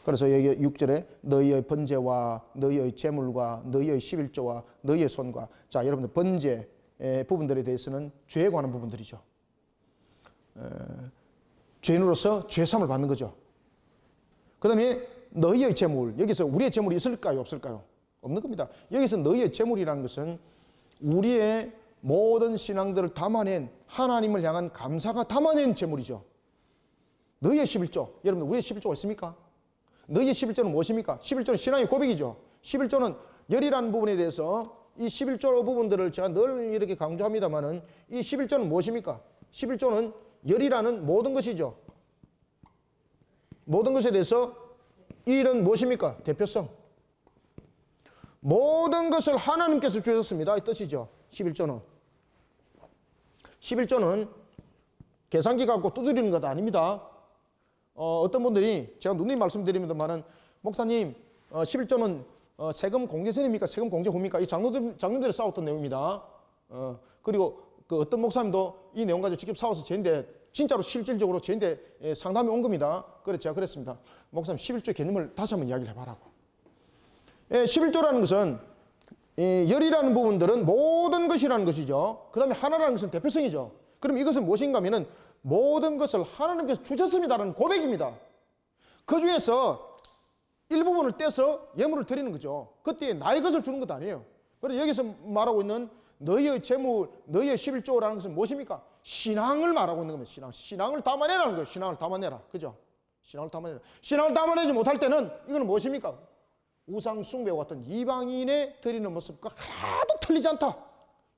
그래서 여기 6절에 너희의 번제와 너희의 제물과 너희의 11조와 너희의 손과, 자, 여러분들 번제 부분들에 대해서는 죄에 관한 부분들이죠. 죄인으로서 죄삼을 받는 거죠. 그 다음에 너희의 제물, 여기서 우리의 제물이 있을까요? 없을까요? 없는 겁니다. 여기서 너희의 제물이라는 것은 우리의 모든 신앙들을 담아낸 하나님을 향한 감사가 담아낸 제물이죠. 너희의 11조, 여러분 우리의 11조가 있습니까? 너희의 11조는 무엇입니까? 11조는 신앙의 고백이죠. 11조는 열이라는 부분에 대해서 이 11조 부분들을 제가 늘 이렇게 강조합니다만은 이 11조는 무엇입니까? 11조는 열이라는 모든 것이죠. 모든 것에 대해서 이 일은 무엇입니까? 대표성. 모든 것을 하나님께서 주셨습니다. 이 뜻이죠. 11조는. 11조는 계산기 갖고 두드리는 것 아닙니다. 어떤 분들이 제가 누누이 말씀드립니다만은 목사님 11조는 세금 공제선입니까? 세금 공제후입니까? 이 장로들이 싸웠던 내용입니다. 그리고 그 어떤 목사님도 이 내용 가지고 직접 싸워서 저인데 진짜로 실질적으로 저인데 상담이 온 겁니다. 그래서 제가 그랬습니다. 목사님 11조 개념을 다시 한번 이야기를 해봐라고. 11조라는 것은 열이라는 부분들은 모든 것이라는 것이죠. 그 다음에 하나라는 것은 대표성이죠. 그럼 이것은 무엇인가 하면은 모든 것을 하나님께서 주셨습니다라는 고백입니다. 그 중에서 일부분을 떼서 예물을 드리는 거죠. 그때 나의 것을 주는 것도 아니에요. 그래서 여기서 말하고 있는 너희의 재물, 너희의 11조라는 것은 무엇입니까? 신앙을 말하고 있는 겁니다. 신앙을 담아내라는 거예요. 신앙을 담아내라. 그죠? 신앙을 담아내라. 신앙을 담아내지 못할 때는 이거는 무엇입니까? 우상 숭배와 같은 이방인의 드리는 모습과 하나도 틀리지 않다.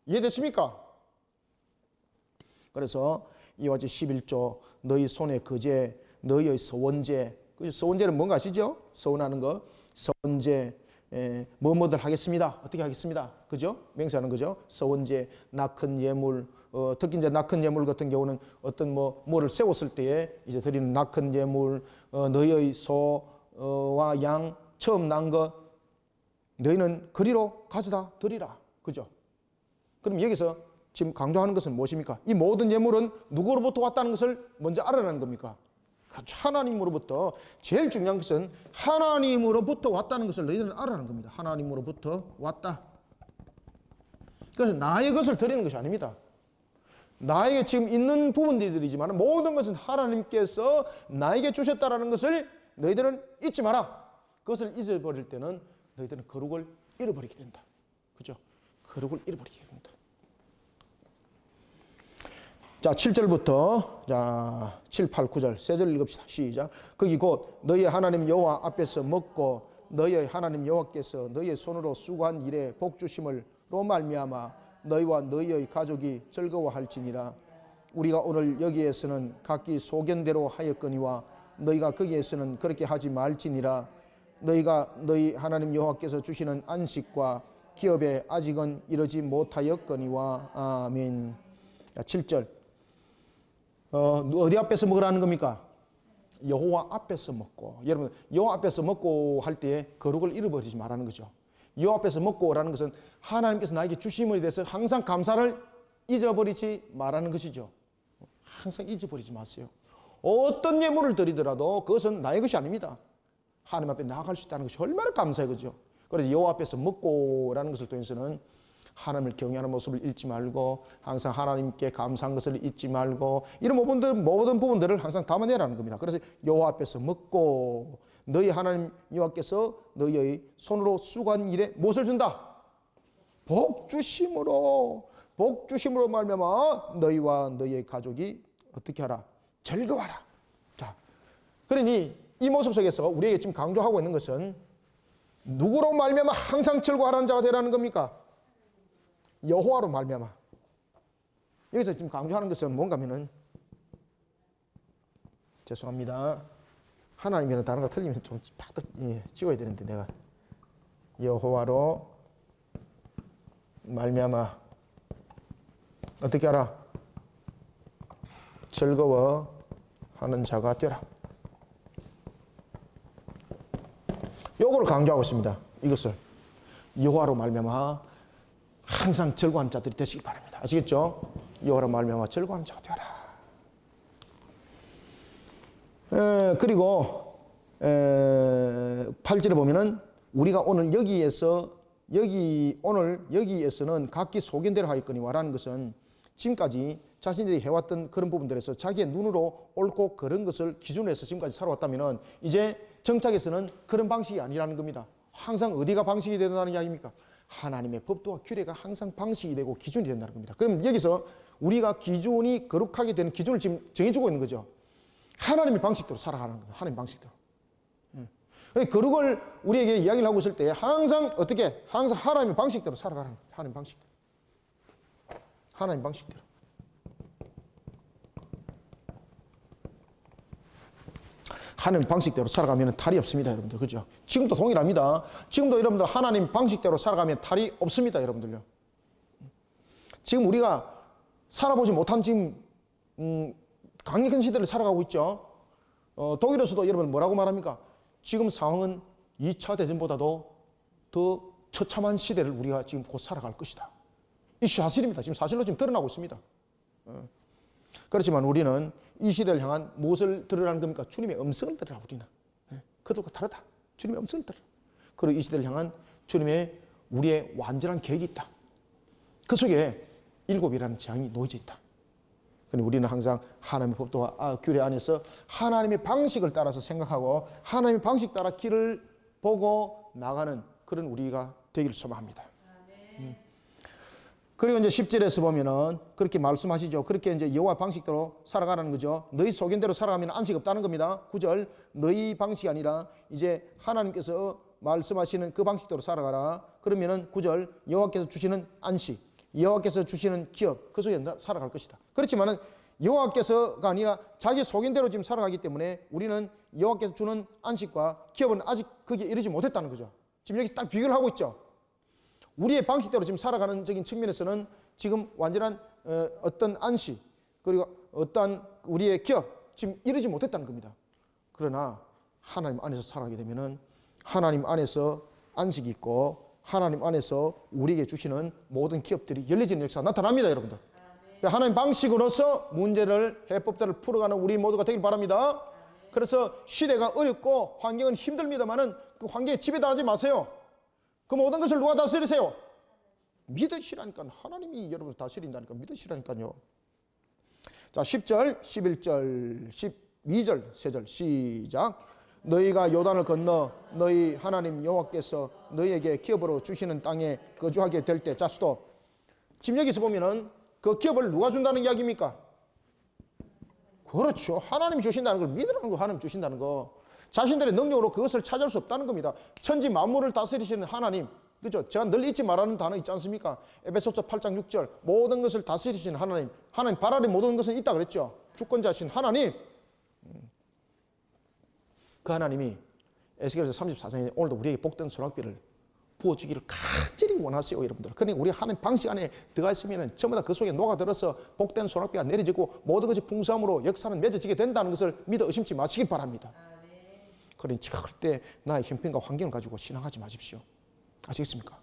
이해됐습니까? 그래서 이와 같이 11조, 너희 손의 거제, 너희의 서원제. 서원제는 뭔가 아시죠? 서원하는 거. 서원제, 뭐뭐들 하겠습니다. 어떻게 하겠습니다. 그죠? 맹세하는 거죠. 서원제, 낙헌 예물, 특히 이제 낙헌 예물 같은 경우는 어떤 뭐를 세웠을 때에 이제 드리는 낙헌 예물, 너희의 소와 양 처음 난 것 너희는 그리로 가져다 드리라. 그죠? 그럼 여기서 지금 강조하는 것은 무엇입니까? 이 모든 예물은 누구로부터 왔다는 것을 먼저 알아내는 겁니까? 하나님으로부터. 제일 중요한 것은 하나님으로부터 왔다는 것을 너희들은 알아내는 겁니다. 하나님으로부터 왔다. 그래서 나의 것을 드리는 것이 아닙니다. 나에게 지금 있는 부분들이지만 모든 것은 하나님께서 나에게 주셨다는 것을 너희들은 잊지 마라. 그것을 잊어버릴 때는 너희들은 거룩을 잃어버리게 된다. 그죠? 거룩을 잃어버리게 됩니다. 자, 7절부터 자, 7, 8, 9절 세 절 읽읍시다. 시작. 거기 곧 너희의 하나님 여호와 앞에서 먹고 너희의 하나님 여호와께서 너희의 손으로 수고한 일에 복 주심을로 말미암아 너희와 너희의 가족이 즐거워할지니라. 우리가 오늘 여기에서는 각기 소견대로 하였거니와 너희가 거기에서는 그렇게 하지 말지니라. 너희가 너희 하나님 여호와께서 주시는 안식과 기업에 아직은 이르지 못하였거니와. 아멘. 7절. 어디 앞에서 먹으라는 겁니까? 여호와 앞에서 먹고. 여러분, 여호와 앞에서 먹고 할 때에 거룩을 잃어버리지 말라는 거죠. 여호와 앞에서 먹고라는 것은 하나님께서 나에게 주심에 대해서 항상 감사를 잊어버리지 말라는 것이죠. 항상 잊어버리지 마세요. 어떤 예물을 드리더라도 그것은 나의 것이 아닙니다. 하나님 앞에 나아갈 수 있다는 것이 얼마나 감사해, 그죠? 그래서 여호와 앞에서 먹고라는 것을 통해서는 하나님을 경외하는 모습을 잃지 말고 항상 하나님께 감사한 것을 잊지 말고 이런 모든 부분들을 항상 담아내라는 겁니다. 그래서 여호와 앞에서 먹고 너희 하나님 여호와께서 너희의 손으로 수고한 일에 무엇을 준다? 복 주심으로 말미암아 너희와 너희의 가족이 어떻게 하라? 즐거워하라. 자, 그러니 이 모습 속에서 우리에게 지금 강조하고 있는 것은 누구로 말미암아 항상 즐거워하라는 자가 되라는 겁니까? 여호와로 말미암아. 여기서 지금 강조하는 것은 뭔가 하면은 죄송합니다. 하나님이라는 단어가 틀리면 좀 팍 찍어야 되는데 내가 여호와로 말미암아 어떻게 하라? 즐거워하는 자가 되라. 요거를 강조하고 있습니다. 이것을 여호와로 말미암아 항상 즐거워하는 자들이 되시기 바랍니다. 아시겠죠? 여호와로 말미암아 즐거워하는 자가 되어라. 그리고 8절에 보면은 우리가 오늘 여기에서는 각기 소견대로 하였거니와라는 것은 지금까지 자신들이 해왔던 그런 부분들에서 자기의 눈으로 옳고 그런 것을 기준으로 해서 지금까지 살아왔다면은 이제 정착에서는 그런 방식이 아니라는 겁니다. 항상 어디가 방식이 된다는 이야기입니까? 하나님의 법도와 규례가 항상 방식이 되고 기준이 된다는 겁니다. 그럼 여기서 우리가 기준이 거룩하게 되는 기준을 지금 정해주고 있는 거죠. 하나님의 방식대로 살아가는 겁니다. 하나님의 방식대로. 거룩을 우리에게 이야기를 하고 있을 때 항상 어떻게? 항상 하나님의 방식대로 살아가는 겁니다. 하나님의 방식대로. 하나님의 방식대로. 하나님 방식대로 살아가면 탈이 없습니다, 여러분들. 그죠? 지금도 동일합니다. 지금도 여러분들 하나님 방식대로 살아가면 탈이 없습니다, 여러분들요. 지금 우리가 살아보지 못한 지금 강력한 시대를 살아가고 있죠. 독일에서도 여러분 뭐라고 말합니까? 지금 상황은 2차 대전보다도 더 처참한 시대를 우리가 지금 곧 살아갈 것이다. 이 사실입니다. 지금 사실로 지금 드러나고 있습니다. 그렇지만 우리는 이 시대를 향한 무엇을 들으라는 겁니까? 주님의 음성을 들으라. 우리는 그들과 다르다. 주님의 음성을 들으라. 그리고 이 시대를 향한 우리의 완전한 계획이 있다. 그 속에 7이라는 재앙이 놓여져 있다. 그런데 우리는 항상 하나님의 법도와 규례 안에서 하나님의 방식을 따라서 생각하고 하나님의 방식 따라 길을 보고 나가는 그런 우리가 되기를 소망합니다. 그리고 이제 10절에서 보면은 그렇게 말씀하시죠. 그렇게 이제 여호와 방식대로 살아가라는 거죠. 너희 소견대로 살아가면 안식 없다는 겁니다. 9절 너희 방식이 아니라 이제 하나님께서 말씀하시는 그 방식대로 살아가라. 그러면은 9절 여호와께서 주시는 안식, 여호와께서 주시는 기업 그 속에 살아갈 것이다. 그렇지만은 여호와께서가 아니라 자기 소견대로 지금 살아가기 때문에 우리는 여호와께서 주는 안식과 기업은 아직 거기에 이르지 못했다는 거죠. 지금 여기 딱 비교를 하고 있죠. 우리의 방식대로 지금 살아가는 적인 측면에서는 지금 완전한 어떤 안식 그리고 어떠한 우리의 기업 지금 이루지 못했다는 겁니다. 그러나 하나님 안에서 살아가게 되면은 하나님 안에서 안식이 있고 하나님 안에서 우리에게 주시는 모든 기업들이 열려지는 역사가 나타납니다, 여러분들. 하나님 방식으로서 문제를 해법들을 풀어가는 우리 모두가 되길 바랍니다. 그래서 시대가 어렵고 환경은 힘듭니다만은 그 환경에 지배당하지 마세요. 그 모든 것을 누가 다스리세요? 믿으시라니까. 하나님이 여러분을 다스린다니까 믿으시라니까요. 자, 10절, 11절, 12절, 3절 시작. 너희가 요단을 건너 너희 하나님 여호와께서 너희에게 기업으로 주시는 땅에 거주하게 될 때, 자, 수도. 지금 여기서 보면은 그 기업을 누가 준다는 이야기입니까? 그렇죠. 하나님이 주신다는 걸 믿으라는 거, 하나님 주신다는 거. 자신들의 능력으로 그것을 찾을 수 없다는 겁니다. 천지 만물을 다스리시는 하나님, 그죠? 제가 늘 잊지 말라는 단어 있지 않습니까? 에베소서 8장 6절 모든 것을 다스리시는 하나님, 하나님 발 아래 모든 것은 있다 그랬죠. 주권자신 하나님, 그 하나님이 에스겔서 34장에 오늘도 우리에게 복된 소낙비를 부어주기를 간절히 원하세요, 여러분들. 그러니까 우리 하나님 방식 안에 들어가 있으면 전부 다 그 속에 녹아들어서 복된 소낙비가 내려지고 모든 것이 풍성함으로 역사는 맺어지게 된다는 것을 믿어 의심치 마시길 바랍니다. 그러니 절대 나의 형편과 환경을 가지고 신앙하지 마십시오. 아시겠습니까?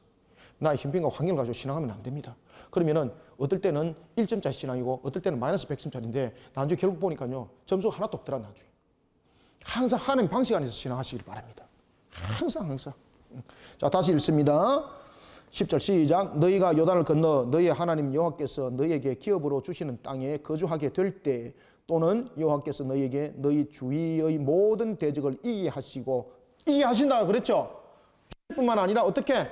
나의 형편과 환경을 가지고 신앙하면 안 됩니다. 그러면은 어떨 때는 1점짜리 신앙이고 어떨 때는 마이너스 100점짜리인데 나중에 결국 보니까요 점수가 하나도 없더라. 나중에 항상 하나님 방식 안에서 신앙하시길 바랍니다. 항상. 자, 다시 읽습니다. 10절 시작. 너희가 요단을 건너 너희 하나님 여호와께서 너희에게 기업으로 주시는 땅에 거주하게 될 때 또는 여호와께서 너희에게 너희 주위의 모든 대적을 이기게 하시고, 이기게 하신다 그랬죠. 뿐만 아니라 어떻게?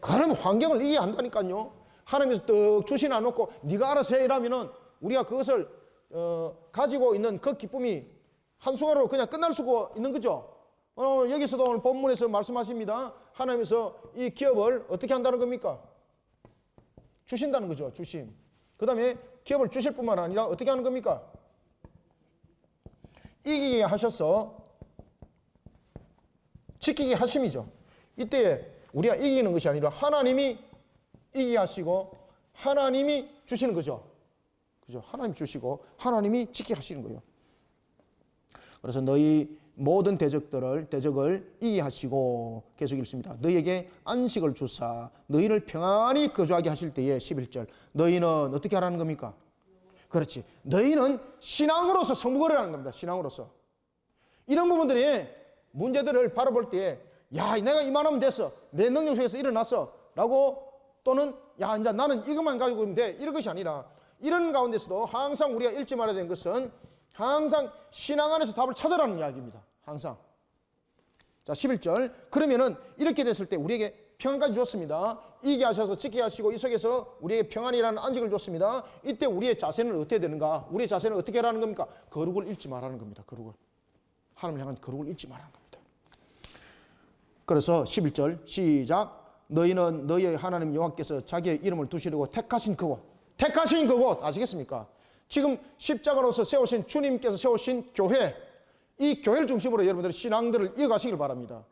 그런 환경을 이기게 한다니까요. 하나님께서 떡 주시나 놓고 네가 알아서 해 이러면은 우리가 그것을 가지고 있는 그 기쁨이 한순간으로 그냥 끝날 수가 있는 거죠. 여기서도 오늘 본문에서 말씀하십니다. 하나님께서 이 기업을 어떻게 한다는 겁니까? 주신다는 거죠. 주심. 그 다음에 기업을 주실 뿐만 아니라 어떻게 하는 겁니까? 이기게 하셔서 지키게 하심이죠. 이때 우리가 이기는 것이 아니라 하나님이 이기게 하시고 하나님이 주시는 거죠. 그죠? 하나님이 주시고 하나님이 지키게 하시는 거예요. 그래서 너희 모든 대적을 이기게 하시고, 계속 읽습니다. 너희에게 안식을 주사 너희를 평안히 거주하게 하실 때에 11절 너희는 어떻게 하라는 겁니까? 그렇지. 너희는 신앙으로서 성부거래라는 겁니다. 신앙으로서. 이런 부분들이 문제들을 바라볼 때에 야, 내가 이만하면 됐어. 내 능력 속에서 일어났어. 라고 또는 야, 이제 나는 이것만 가지고 있으면 돼. 이런 것이 아니라 이런 가운데서도 항상 우리가 잊지 말아야 되는 것은 항상 신앙 안에서 답을 찾아라는 이야기입니다. 항상. 자, 11절. 그러면은 이렇게 됐을 때 우리에게 평안까지 주었습니다. 이기게 하셔서 지키게 하시고 이 속에서 우리에게 평안이라는 안식을 줬습니다. 이때 우리의 자세는 어떻게 되는가? 우리의 자세는 어떻게 하라는 겁니까? 거룩을 잃지 말라는 겁니다. 거룩을. 하나님을 향한 거룩을 잃지 말라는 겁니다. 그래서 11절 시작. 너희는 너희의 하나님 여호와께서 자기의 이름을 두시려고 택하신 그곳 아시겠습니까? 지금 십자가로서 세우신 주님께서 세우신 교회, 이 교회를 중심으로 여러분들의 신앙들을 이어가시길 바랍니다.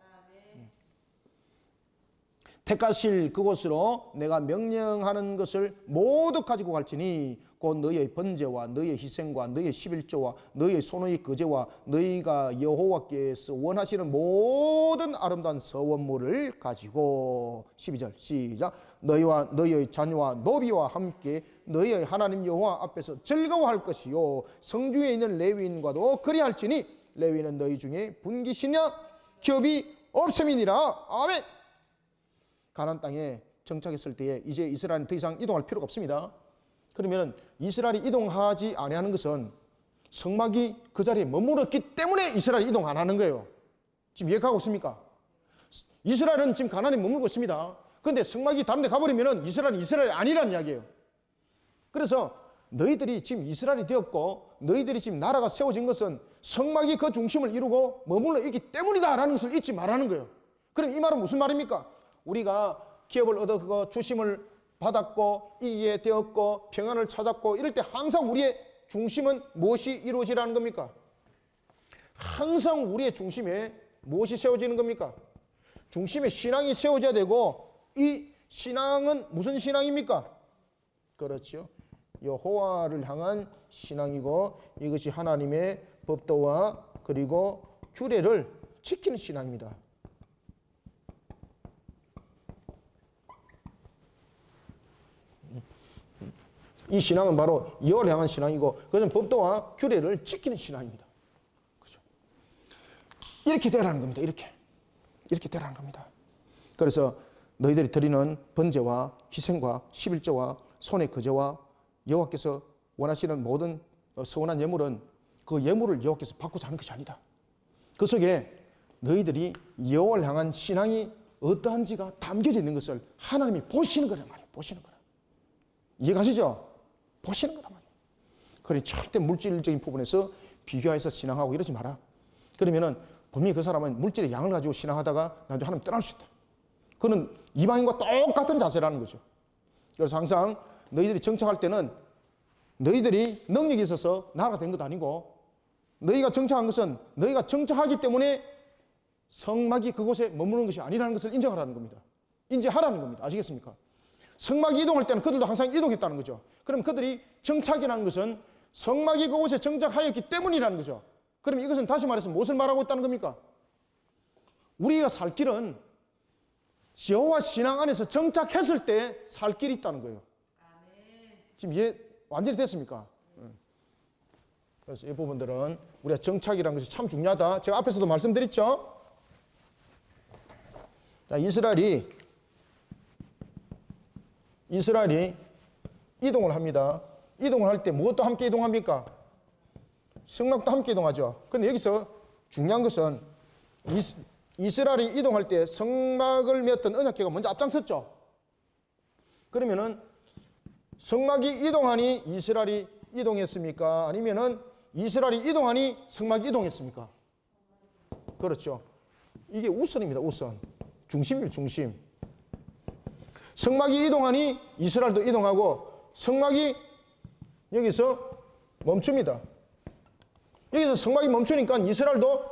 택하실 그곳으로 내가 명령하는 것을 모두 가지고 갈지니 곧 너희의 번제와 너희의 희생과 너희의 11조와 너희의 소노의 거제와 너희가 여호와께서 원하시는 모든 아름다운 서원물을 가지고 12절 시작. 너희와 너희의 자녀와 노비와 함께 너희의 하나님 여호와 앞에서 즐거워할 것이요 성중에 있는 레위인과도 그리할지니 레위는 너희 중에 분기시냐 기업이 없음이니라. 아멘. 가나안 땅에 정착했을 때에 이제 이스라엘은 더 이상 이동할 필요가 없습니다. 그러면 이스라엘이 이동하지 아니하는 것은 성막이 그 자리에 머물렀기 때문에 이스라엘이 이동 안 하는 거예요. 지금 이해가고 있습니까? 이스라엘은 지금 가나안에 머물고 있습니다. 그런데 성막이 다른 데 가버리면 이스라엘이 아니라는 이야기예요. 그래서 너희들이 지금 이스라엘이 되었고 너희들이 지금 나라가 세워진 것은 성막이 그 중심을 이루고 머물러 있기 때문이다라는 것을 잊지 말라는 거예요. 그럼 이 말은 무슨 말입니까? 우리가 기업을 얻어 주심을 받았고 이기게 되었고 평안을 찾았고 이럴 때 항상 우리의 중심은 무엇이 이루어지라는 겁니까? 항상 우리의 중심에 무엇이 세워지는 겁니까? 중심에 신앙이 세워져야 되고 이 신앙은 무슨 신앙입니까? 그렇죠. 여호와를 향한 신앙이고 이것이 하나님의 법도와 그리고 규례를 지키는 신앙입니다. 이 신앙은 바로 여호와를 향한 신앙이고 그것은 법도와 규례를 지키는 신앙입니다. 그죠? 이렇게 되라는 겁니다. 이렇게 되라는 겁니다. 그래서 너희들이 드리는 번제와 희생과 11조와 손의 거제와 여호와께서 원하시는 모든 서운한 예물은 그 예물을 여호와께서 받고자 하는 것이 아니다. 그 속에 너희들이 여호와를 향한 신앙이 어떠한지가 담겨져 있는 것을 하나님이 보시는 거란 말이에요. 보시는 거라. 이해가시죠? 보시는 거란 말이에요. 그러니 절대 물질적인 부분에서 비교해서 신앙하고 이러지 마라. 그러면은 분명히 그 사람은 물질의 양을 가지고 신앙하다가 나중에 하나님 떠날 수 있다. 그는 이방인과 똑같은 자세라는 거죠. 그래서 항상 너희들이 정착할 때는 너희들이 능력이 있어서 나라가 된 것도 아니고 너희가 정착한 것은 너희가 정착하기 때문에 성막이 그곳에 머무는 것이 아니라는 것을 인정하라는 겁니다. 인지하라는 겁니다. 아시겠습니까? 성막이 이동할 때는 그들도 항상 이동했다는 거죠. 그럼 그들이 정착이라는 것은 성막이 그곳에 정착하였기 때문이라는 거죠. 그럼 이것은 다시 말해서 무엇을 말하고 있다는 겁니까? 우리가 살 길은 여호와 신앙 안에서 정착했을 때 살 길이 있다는 거예요. 지금 이해 완전히 됐습니까? 그래서 이 부분들은 우리가 정착이라는 것이 참 중요하다. 제가 앞에서도 말씀드렸죠. 자, 이스라엘이 이동을 합니다. 이동을 할 때 무엇도 함께 이동합니까? 성막도 함께 이동하죠. 그런데 여기서 중요한 것은 이스라엘이 이동할 때 성막을 메었던 언약궤가 먼저 앞장섰죠. 그러면은 성막이 이동하니 이스라엘이 이동했습니까? 아니면은 이스라엘이 이동하니 성막이 이동했습니까? 그렇죠. 이게 우선입니다. 우선. 중심입니다. 중심. 성막이 이동하니 이스라엘도 이동하고 성막이 여기서 멈춥니다. 여기서 성막이 멈추니까 이스라엘도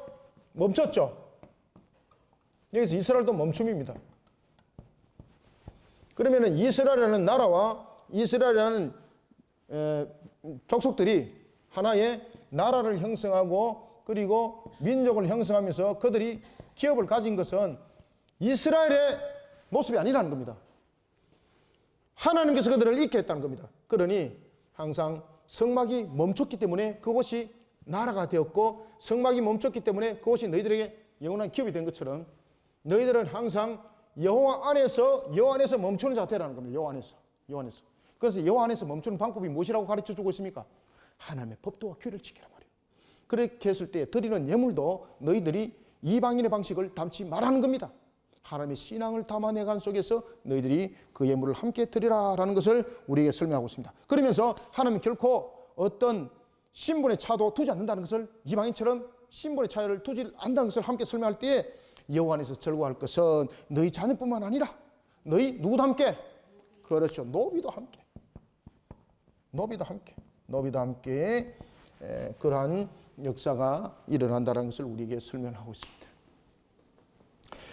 멈췄죠. 여기서 이스라엘도 멈춤입니다. 그러면은 이스라엘이라는 나라와 이스라엘이라는 족속들이 하나의 나라를 형성하고 그리고 민족을 형성하면서 그들이 기업을 가진 것은 이스라엘의 모습이 아니라는 겁니다. 하나님께서 그들을 잃게 했다는 겁니다. 그러니 항상 성막이 멈췄기 때문에 그것이 나라가 되었고 성막이 멈췄기 때문에 그것이 너희들에게 영원한 기업이 된 것처럼 너희들은 항상 여호와 안에서 멈추는 자태라는 겁니다. 여호와 안에서. 그래서 여호와 안에서 멈추는 방법이 무엇이라고 가르쳐 주고 있습니까? 하나님의 법도와 규례를 지키란 말이에요. 그렇게 했을 때 드리는 예물도 너희들이 이방인의 방식을 담지 말라는 겁니다. 하나님의 신앙을 담아내간 속에서 너희들이 그 예물을 함께 드리라라는 것을 우리에게 설명하고 있습니다. 그러면서 하나님은 결코 어떤 신분의 차도 두지 않는다는 것을 이방인처럼 신분의 차이를 두지 않는다는 것을 함께 설명할 때에 여호와 안에서 절구할 것은 너희 자녀뿐만 아니라 너희 누구도 함께 그렇죠. 노비도 함께 그러한 역사가 일어난다는 것을 우리에게 설명하고 있습니다.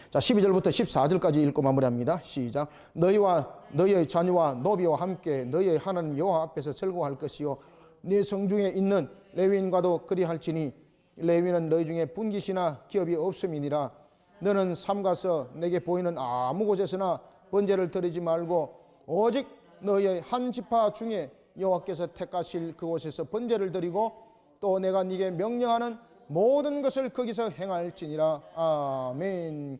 자, 12절부터 14절까지 읽고 마무리합니다. 시작. 너희와 너희의 자녀와 노비와 함께 너희의 하나님 여호와 앞에서 절구할 것이요 네 성중에 있는 레위인과도 그리할지니 레위는 너희 중에 분깃이나 기업이 없음이니라. 너는 삼가서 내게 보이는 아무 곳에서나 번제를 드리지 말고 오직 너희의 한 지파 중에 여호와께서 택하실 그곳에서 번제를 드리고 또 내가 네게 명령하는 모든 것을 거기서 행할지니라. 아멘.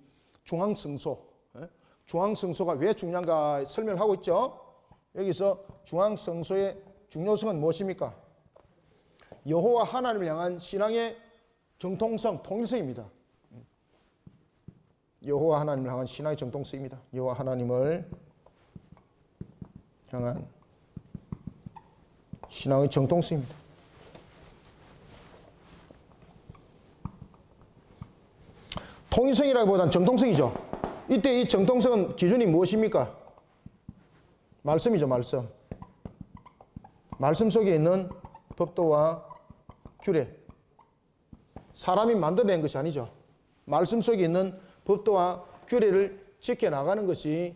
중앙성소가 왜 중요한가 설명을 하고 있죠. 여기서 중앙성소의 중요성은 무엇입니까? 여호와 하나님을 향한 신앙의 정통성, 통일성입니다. 여호와 하나님을 향한 신앙의 정통성입니다. 여호와 하나님을 향한 신앙의 정통성입니다. 통일성이라기보다는 정통성이죠. 이때 이 정통성은 기준이 무엇입니까? 말씀이죠. 말씀 속에 있는 법도와 규례. 사람이 만들어낸 것이 아니죠. 말씀 속에 있는 법도와 규례를 지켜나가는 것이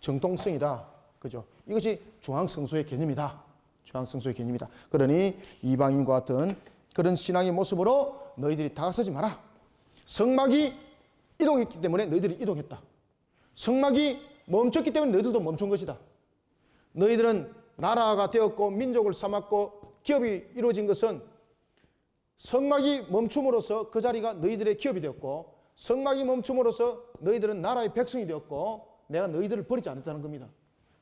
정통성이다. 그죠? 이것이 중앙성소의 개념이다. 중앙성소의 개념이다. 그러니 이방인과 같은 그런 신앙의 모습으로 너희들이 다가서지 마라. 성막이 이동했기 때문에 너희들이 이동했다. 성막이 멈췄기 때문에 너희들도 멈춘 것이다. 너희들은 나라가 되었고 민족을 삼았고 기업이 이루어진 것은 성막이 멈춤으로써 그 자리가 너희들의 기업이 되었고, 성막이 멈춤으로써 너희들은 나라의 백성이 되었고, 내가 너희들을 버리지 않았다는 겁니다.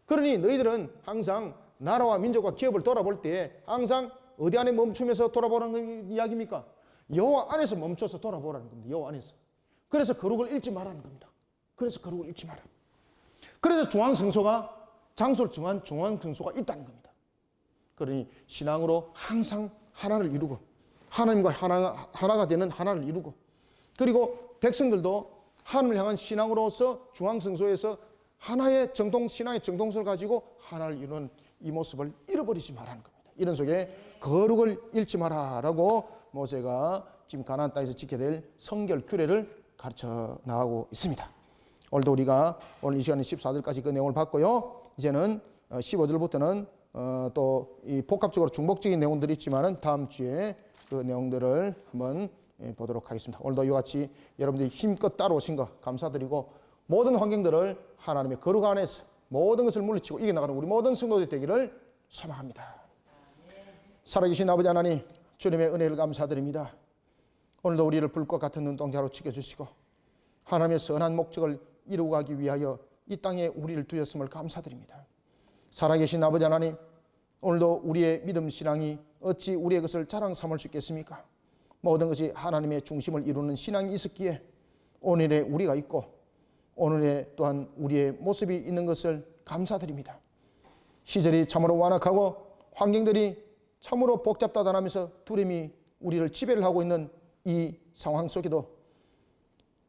그러니 너희들은 항상 나라와 민족과 기업을 돌아볼 때에 항상 어디 안에 멈추면서 돌아보라는 이야기입니까? 여호와 안에서 멈춰서 돌아보라는 겁니다. 여호와 안에서. 그래서 거룩을 잃지 말라는 겁니다. 그래서 거룩을 잃지 마라. 그래서 중앙성소가 장소를 정한 중앙성소가 있다는 겁니다. 그러니 신앙으로 항상 하나를 이루고 하나님과 하나가 되는 하나를 이루고, 그리고 백성들도 하나님을 향한 신앙으로서 중앙성소에서 하나의 정통, 신앙의 정통성을 가지고 하나를 이루는 이 모습을 잃어버리지 말라는 겁니다. 이런 속에 거룩을 잃지 마라라고 모세가 지금 가나안 땅에서 지켜야 될 성결 규례를 가르쳐 나가고 있습니다. 오늘도 우리가 오늘 이 시간에 14절까지 그 내용을 봤고요. 이제는 15절부터는 또 이 복합적으로 중복적인 내용들이 있지만은 다음 주에 그 내용들을 한번 보도록 하겠습니다. 오늘도 이와 같이 여러분들이 힘껏 따라오신 것 감사드리고, 모든 환경들을 하나님의 거룩 안에서 모든 것을 물리치고 이겨나가는 우리 모든 성도들 되기를 소망합니다. 살아계신 아버지 하나님, 주님의 은혜를 감사드립니다. 오늘도 우리를 불꽃 같은 눈동자로 지켜주시고 하나님의 선한 목적을 이루고 가기 위하여 이 땅에 우리를 두셨음을 감사드립니다. 살아계신 아버지 하나님, 오늘도 우리의 믿음 신앙이 어찌 우리의 것을 자랑 삼을 수 있겠습니까? 모든 것이 하나님의 중심을 이루는 신앙이 있었기에 오늘의 우리가 있고 오늘의 또한 우리의 모습이 있는 것을 감사드립니다. 시절이 참으로 완악하고 환경들이 참으로 복잡다단하면서 두려움이 우리를 지배를 하고 있는 이 상황 속에도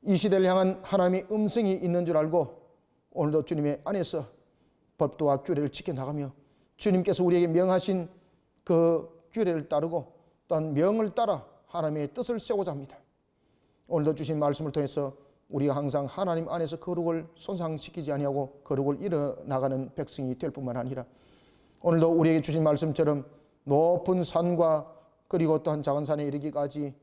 이 시대를 향한 하나님의 음성이 있는 줄 알고 오늘도 주님의 안에서 법도와 규례를 지켜나가며 주님께서 우리에게 명하신 그 규례를 따르고 또한 명을 따라 하나님의 뜻을 세우고자 합니다. 오늘도 주신 말씀을 통해서 우리가 항상 하나님 안에서 거룩을 손상시키지 아니하고 거룩을 이뤄나가는 백성이 될 뿐만 아니라 오늘도 우리에게 주신 말씀처럼 높은 산과 그리고 또한 작은 산에 이르기까지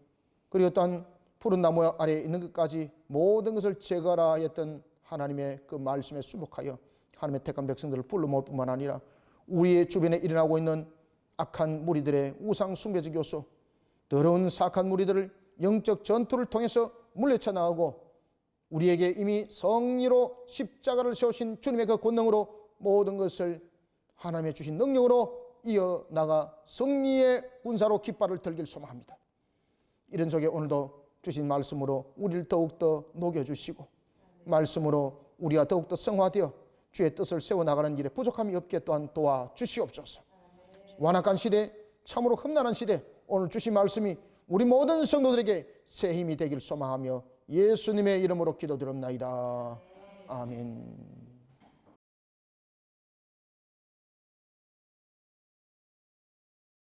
그리고 또한 푸른 나무 아래에 있는 것까지 모든 것을 제거하라 했던 하나님의 그 말씀에 순복하여 하나님의 택한 백성들을 불러 모을 뿐만 아니라 우리의 주변에 일어나고 있는 악한 무리들의 우상 숭배적 요소, 더러운 사악한 무리들을 영적 전투를 통해서 물리쳐 나가고 우리에게 이미 성리로 십자가를 세우신 주님의 그 권능으로 모든 것을 하나님의 주신 능력으로 이어나가 승리의 군사로 깃발을 들길 소망합니다. 이런 속에 오늘도 주신 말씀으로 우리를 더욱더 녹여주시고 말씀으로 우리가 더욱더 성화되어 주의 뜻을 세워나가는 일에 부족함이 없게 또한 도와주시옵소서. 완악한 시대, 참으로 험난한 시대, 오늘 주신 말씀이 우리 모든 성도들에게 새 힘이 되길 소망하며 예수님의 이름으로 기도드립나이다. 아멘.